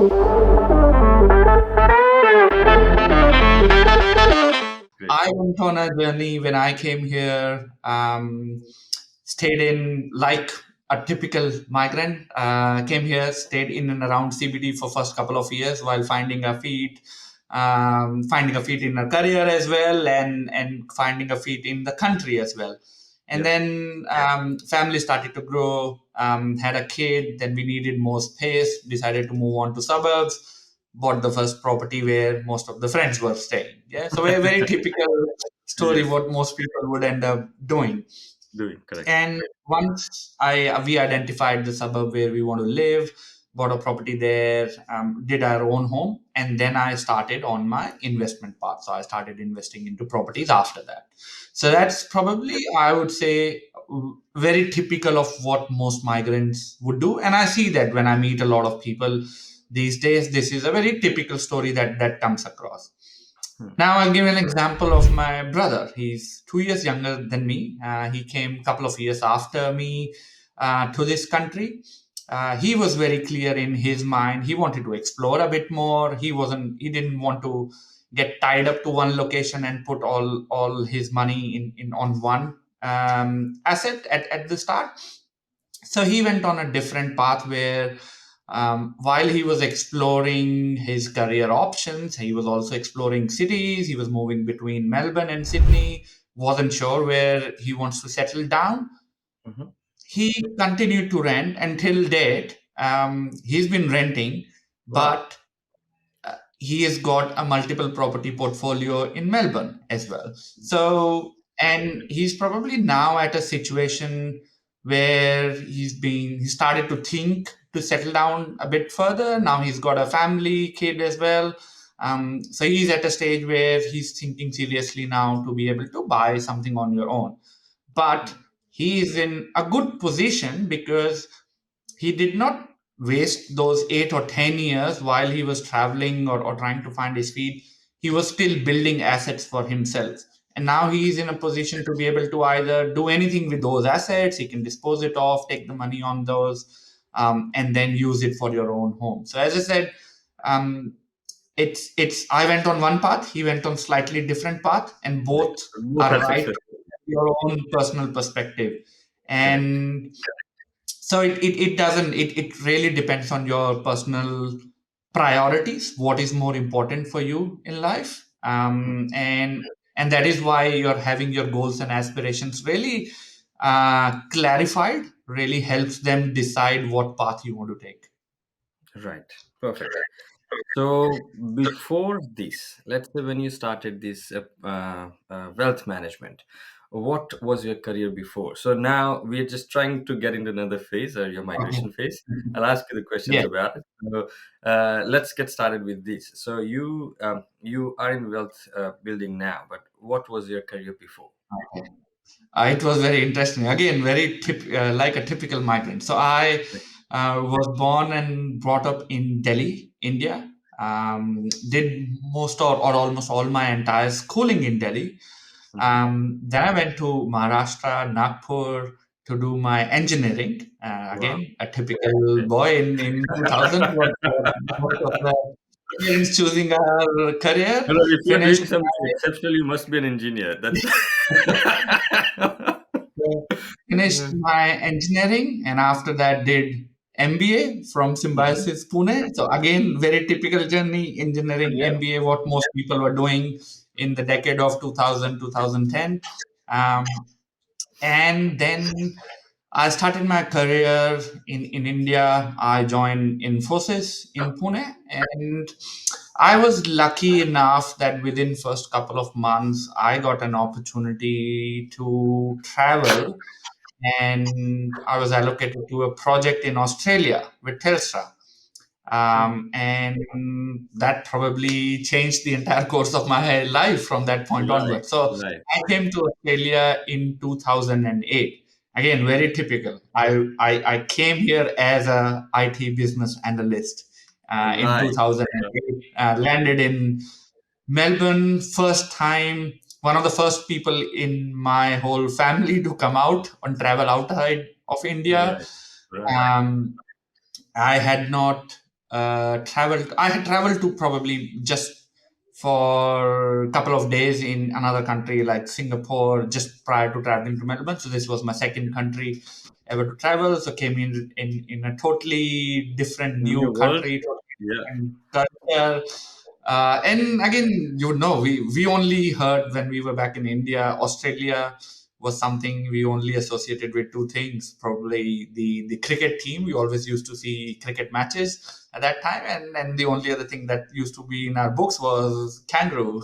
Great. I went on a journey when I came here, stayed in like a typical migrant, came here, stayed in and around CBD for first couple of years while finding a feet in a career as well, and finding a feet in the country as well. And Yeah. then family started to grow, had a kid, then we needed more space, decided to move on to suburbs, bought the first property where most of the friends were staying. Yeah, so a very typical story Yes. what most people would end up doing. Doing correct. And once I we identified the suburb where we want to live, bought a property there, did our own home, and then I started on my investment path. So I started investing into properties after that. So that's probably, I would say, very typical of what most migrants would do. And I see that when I meet a lot of people these days, this is a very typical story that comes across. Hmm. Now, I'll give an example of my brother. He's 2 years younger than me. He came a couple of years after me to this country. He was very clear in his mind. He wanted to explore a bit more. He didn't want to get tied up to one location and put all his money in on one asset at the start. So he went on a different path where while he was exploring his career options, he was also exploring cities. He was moving between Melbourne and Sydney, wasn't sure where he wants to settle down. Mhm. He continued to rent until date. He's been renting, Wow. but he has got a multiple property portfolio in Melbourne as well. So, and he's probably now at a situation where he started to think to settle down a bit further. Now he's got a family, kid as well. So he's at a stage where he's thinking seriously now to be able to buy something on your own. But he is in a good position because he did not waste those 8 or 10 years while he was traveling or trying to find his feet. He was still building assets for himself. And now he is in a position to be able to either do anything with those assets, he can dispose it off, take the money on those, and then use it for your own home. So, as I said, um, it's I went on one path, he went on slightly different path, and Right. both Both are are right successful. from your own personal perspective. Correct. And so it doesn't it really depends on your personal priorities, what is more important for you in life. And that is why you're having your goals and aspirations really clarified, really helps them decide what path you want to take. Right. Perfect. So before this, let's say when you started this wealth management, what was your career before? So now we're just trying to get into another phase, or your Okay. migration phase. I'll ask you the questions Yeah. about it. So let's get started with this. So you are in wealth building now, but what was your career before? Okay. It was very interesting. Again, like a typical migrant. So I was born and brought up in Delhi, India. Did most or almost all my entire schooling in Delhi. Hmm. Then I went to Maharashtra, Nagpur to do my engineering. Wow. Again, a typical boy in 2000. What most of the parents choosing a career. Well, if you're doing Finished something exceptional, you must be an engineer. That's So, finished my engineering, and after that did MBA from Mhm. Symbiosis Pune. So again, very typical journey, engineering, Yeah. MBA, what most people were doing in the decade of 2000, 2010. Um, and then I started my career in India. I joined Infosys in Pune, and I was lucky enough that within first couple of months, I got an opportunity to travel, and I was allocated to a project in Australia with Telstra. Hmm. And that probably changed the entire course of my life from that point Right. onward. So Right. I came to Australia in 2008. Again, very typical. I came here as a IT business analyst in Right. 2008. Landed in Melbourne, first time, one of the first people in my whole family to come out and travel outside of India. Right. Right. Um, I had not traveled. I had traveled to probably just for a couple of days in another country like Singapore just prior to traveling to Melbourne. So this was my second country ever to travel. So came in a totally different New new world. country, Yeah. and culture. And again, you know, we only heard when we were back in India, Australia was something we only associated with two things. Probably the cricket team. We always used to see cricket matches at that time, and the only other thing that used to be in our books was kangaroo.